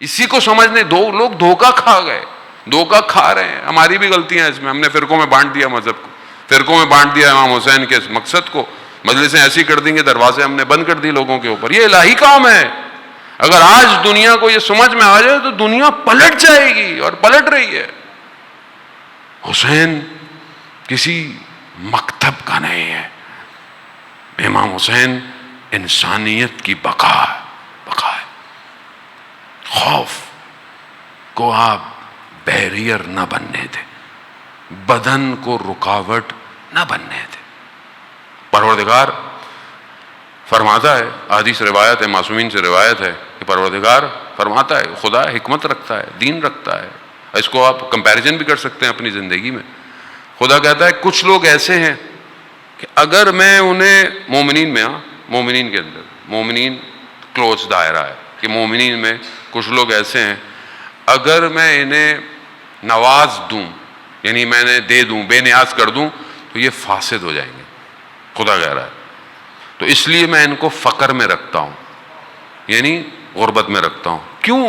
اسی کو سمجھنے دو لوگ دھوکہ کھا گئے، دھوکہ کھا رہے ہیں. ہماری بھی غلطیاں اس میں، ہم نے فرقوں میں بانٹ دیا مذہب کو، فرقوں میں بانٹ دیا امام حسین کے مقصد کو، مجلسیں ایسی کر دیں گے، دروازے ہم نے بند کر دی لوگوں کے اوپر. یہ الہی کام ہے. اگر آج دنیا کو یہ سمجھ میں آ جائے تو دنیا پلٹ جائے گی، اور پلٹ رہی ہے. حسین کسی مکتب کا نہیں ہے، امام حسین انسانیت کی بقا ہے. خوف کو آپ بیریئر نہ بننے دے، بدن کو رکاوٹ نہ بننے دے. پروردگار فرماتا ہے، حدیث روایت ہے، معصومین سے روایت ہے کہ پروردگار فرماتا ہے، خدا حکمت رکھتا ہے، دین رکھتا ہے. اس کو آپ کمپیریزن بھی کر سکتے ہیں اپنی زندگی میں. خدا کہتا ہے کچھ لوگ ایسے ہیں کہ اگر میں انہیں مومنین میں، مومنین کے اندر، مومنین کلوز دائرہ ہے کہ مومنین میں کچھ لوگ ایسے ہیں، اگر میں انہیں نواز دوں، یعنی میں انہیں دے دوں، بے نیاز کر دوں، تو یہ فاسد ہو جائیں گے. خدا کہہ رہا ہے. تو اس لیے میں ان کو فقر میں رکھتا ہوں، یعنی غربت میں رکھتا ہوں. کیوں؟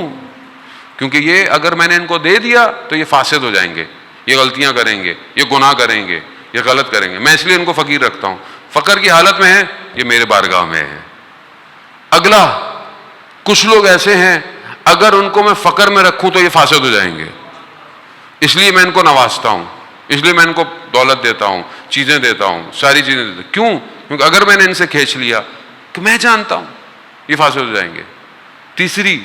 کیونکہ یہ اگر میں نے ان کو دے دیا تو یہ فاسد ہو جائیں گے، یہ غلطیاں کریں گے، یہ گناہ کریں گے، یہ غلط کریں گے. میں اس لیے ان کو فقیر رکھتا ہوں. فقر کی حالت میں ہے، یہ میرے بارگاہ میں ہے. اگلا، کچھ لوگ ایسے ہیں اگر ان کو میں فقر میں رکھوں تو یہ فاسد ہو جائیں گے، اس لیے میں ان کو نوازتا ہوں، اس لیے میں ان کو دولت دیتا ہوں، چیزیں دیتا ہوں، ساری چیزیں دیتا ہوں. کیوں؟ کیونکہ اگر میں نے ان سے کھینچ لیا کہ میں جانتا ہوں یہ فاسد ہو جائیں گے. تیسری،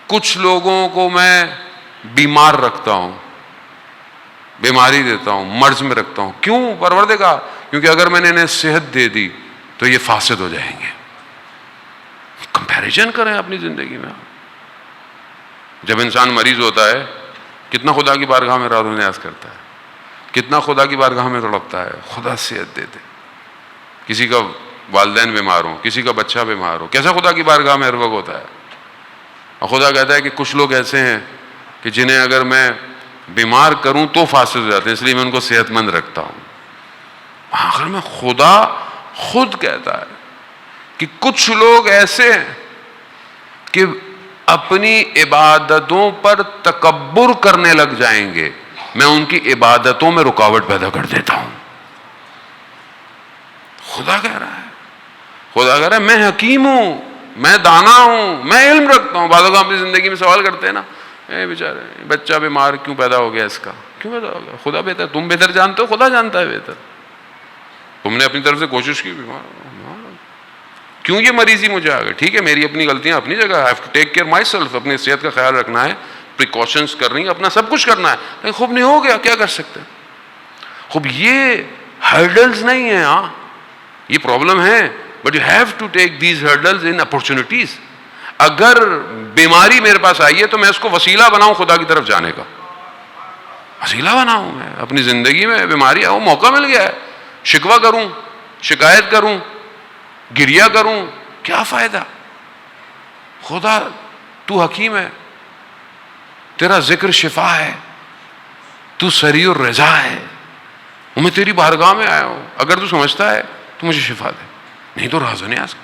کچھ لوگوں کو میں بیمار رکھتا ہوں، بیماری دیتا ہوں، مرض میں رکھتا ہوں. کیوں؟ پروردگار کیونکہ اگر میں نے انہیں صحت دے دی تو یہ فاسد ہو جائیں گے. کمپیریزن کریں اپنی زندگی میں. جب انسان مریض ہوتا ہے کتنا خدا کی بارگاہ میں راز و نیاز کرتا ہے، کتنا خدا کی بارگاہ میں تڑپتا ہے، خدا صحت دے دے. کسی کا والدین بیمار ہوں، کسی کا بچہ بیمار ہو، کیسا خدا کی بارگاہ میں ہر وقت ہوتا ہے. اور خدا کہتا ہے کہ کچھ لوگ ایسے ہیں کہ جنہیں اگر میں بیمار کروں تو فاسد ہو جاتے ہیں، اس لیے میں ان کو صحت مند رکھتا ہوں. آخر میں خدا خود کہتا ہے کہ کچھ لوگ ایسے ہیں کہ اپنی عبادتوں پر تکبر کرنے لگ جائیں گے، میں ان کی عبادتوں میں رکاوٹ پیدا کر دیتا ہوں. خدا کہہ رہا ہے، خدا کہہ رہا ہے میں حکیم ہوں، میں دانا ہوں، میں علم رکھتا ہوں. بعض اوقات اپنی زندگی میں سوال کرتے ہیں نا، اے بیچارے بچہ بیمار کیوں پیدا ہو گیا، اس کا کیوں پیدا ہو گیا؟ خدا بہتر، تم بہتر جانتے ہو، خدا جانتا ہے بہتر. تم نے اپنی طرف سے کوشش کی، بیمار کیوں یہ مریضی مجھے آ گئی؟ ٹھیک ہے، میری اپنی غلطیاں اپنی جگہ، I have to take care myself، اپنی صحت کا خیال رکھنا ہے، پریکاشنز کرنی ہے، اپنا سب کچھ کرنا ہے. لیکن خوب نہیں ہو گیا، کیا کر سکتے؟ خوب یہ ہرڈلز نہیں ہیں، ہاں یہ پرابلم ہے، but you have to take these hurdles in opportunities. اگر بیماری میرے پاس آئی ہے تو میں اس کو وسیلہ بناؤں خدا کی طرف جانے کا، وسیلہ بناؤں. میں اپنی زندگی میں بیماری آؤ، موقع مل گیا ہے، شکوہ کروں، شکایت کروں، گریہ کروں، کیا فائدہ؟ خدا تو حکیم ہے، تیرا ذکر شفا ہے، تو سریع الرضا ہے، میں تیری بارگاہ میں آیا ہوں، اگر تو سمجھتا ہے تو مجھے شفا دے، نہیں تو راز و نیاز.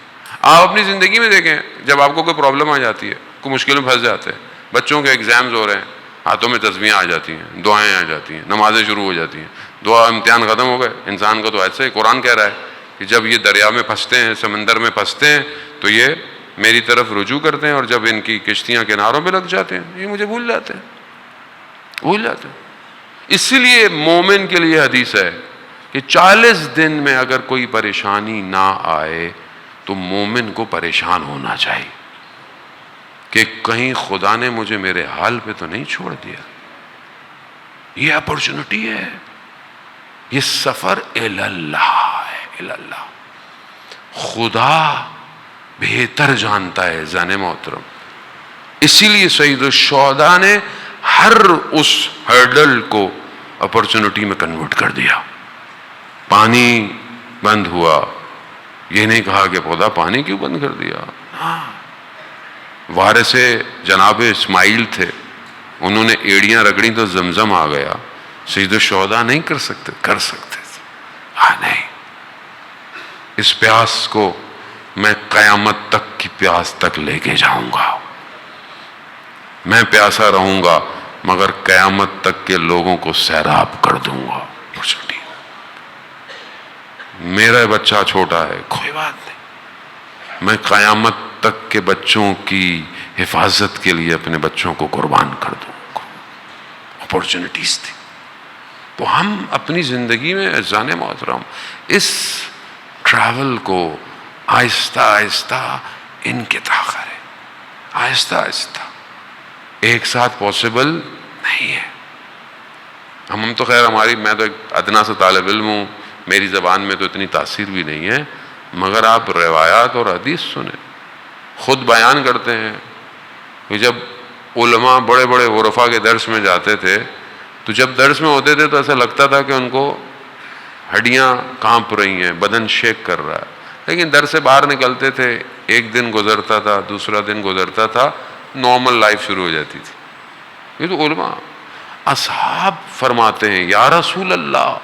آپ اپنی زندگی میں دیکھیں، جب آپ کو کوئی پرابلم آ جاتی ہے، کوئی مشکل میں پھنس جاتے ہیں، بچوں کے ایگزامز ہو رہے ہیں، ہاتھوں میں تسبیحیں آ جاتی ہیں، دعائیں آ جاتی ہیں، نمازیں شروع ہو جاتی ہیں، دعا امتحان ختم ہو گئے. انسان کا تو ایسے ہی قرآن کہہ رہا ہے کہ جب یہ دریا میں پھنستے ہیں، سمندر میں پھنستے ہیں، تو یہ میری طرف رجوع کرتے ہیں، اور جب ان کی کشتیاں کناروں پہ لگ جاتے ہیں یہ مجھے بھول جاتے ہیں، بھول جاتے ہیں. اسی لیے مومن کے لیے حدیث ہے کہ 40 دن میں اگر کوئی پریشانی نہ آئے تو مومن کو پریشان ہونا چاہیے کہ کہیں خدا نے مجھے میرے حال پہ تو نہیں چھوڑ دیا. یہ اپرچونٹی ہے، یہ سفر اللہ ہے، اللہ. خدا بہتر جانتا ہے زن محترم. اسی لیے سید الشہداء نے ہر اس ہرڈل کو اپرچونٹی میں کنورٹ کر دیا. پانی بند ہوا، یہ نہیں کہا کہ خدا پانی کیوں بند کر دیا. وارث جناب اسماعیل تھے، انہوں نے ایڑیاں رگڑی تو زمزم آ گیا. سید الشہداء نہیں کر سکتے، کر سکتے تھے. نہیں، اس پیاس کو میں قیامت تک کی پیاس تک لے کے جاؤں گا. میں پیاسا رہوں گا مگر قیامت تک کے لوگوں کو سیراب کر دوں گا. میرا بچہ چھوٹا ہے کوئی بات نہیں، میں قیامت تک کے بچوں کی حفاظت کے لیے اپنے بچوں کو قربان کر دوں گا. اپورچونٹیز تھی. تو ہم اپنی زندگی میں عزیزان محترم اس ٹریول کو آہستہ آہستہ انقطاع کریں. آہستہ آہستہ، ایک ساتھ پاسبل نہیں ہے. ہم تو خیر میں تو ایک ادنا سے طالب علم ہوں، میری زبان میں تو اتنی تاثیر بھی نہیں ہے، مگر آپ روایات اور حدیث سنیں. خود بیان کرتے ہیں کہ جب علماء بڑے بڑے عرفا کے درس میں جاتے تھے تو جب درس میں ہوتے تھے تو ایسا لگتا تھا کہ ان کو ہڈیاں کانپ رہی ہیں، بدن شیک کر رہا ہے. لیکن درس سے باہر نکلتے تھے، ایک دن گزرتا تھا، دوسرا دن گزرتا تھا، نارمل لائف شروع ہو جاتی تھی. یہ تو علماء. اصحاب فرماتے ہیں یا رسول اللہ،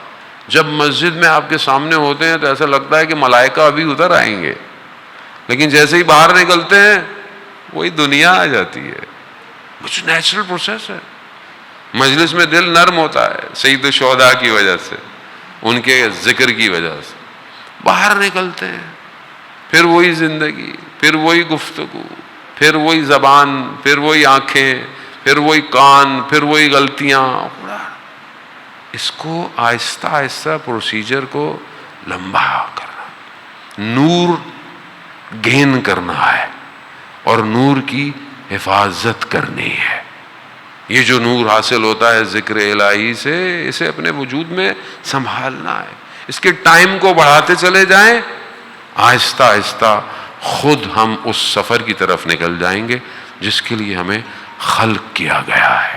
جب مسجد میں آپ کے سامنے ہوتے ہیں تو ایسا لگتا ہے کہ ملائکہ ابھی ادھر آئیں گے، لیکن جیسے ہی باہر نکلتے ہیں وہی دنیا آ جاتی ہے. کچھ نیچرل پروسیس ہے. مجلس میں دل نرم ہوتا ہے سید الشہداء کی وجہ سے، ان کے ذکر کی وجہ سے. باہر نکلتے ہیں پھر وہی زندگی، پھر وہی گفتگو، پھر وہی زبان، پھر وہی آنکھیں، پھر وہی کان، پھر وہی غلطیاں. اس کو آہستہ آہستہ پروسیجر کو لمبا کرنا، نور گین کرنا ہے اور نور کی حفاظت کرنی ہے. یہ جو نور حاصل ہوتا ہے ذکر الہی سے، اسے اپنے وجود میں سنبھالنا ہے. اس کے ٹائم کو بڑھاتے چلے جائیں، آہستہ آہستہ خود ہم اس سفر کی طرف نکل جائیں گے جس کے لیے ہمیں خلق کیا گیا ہے.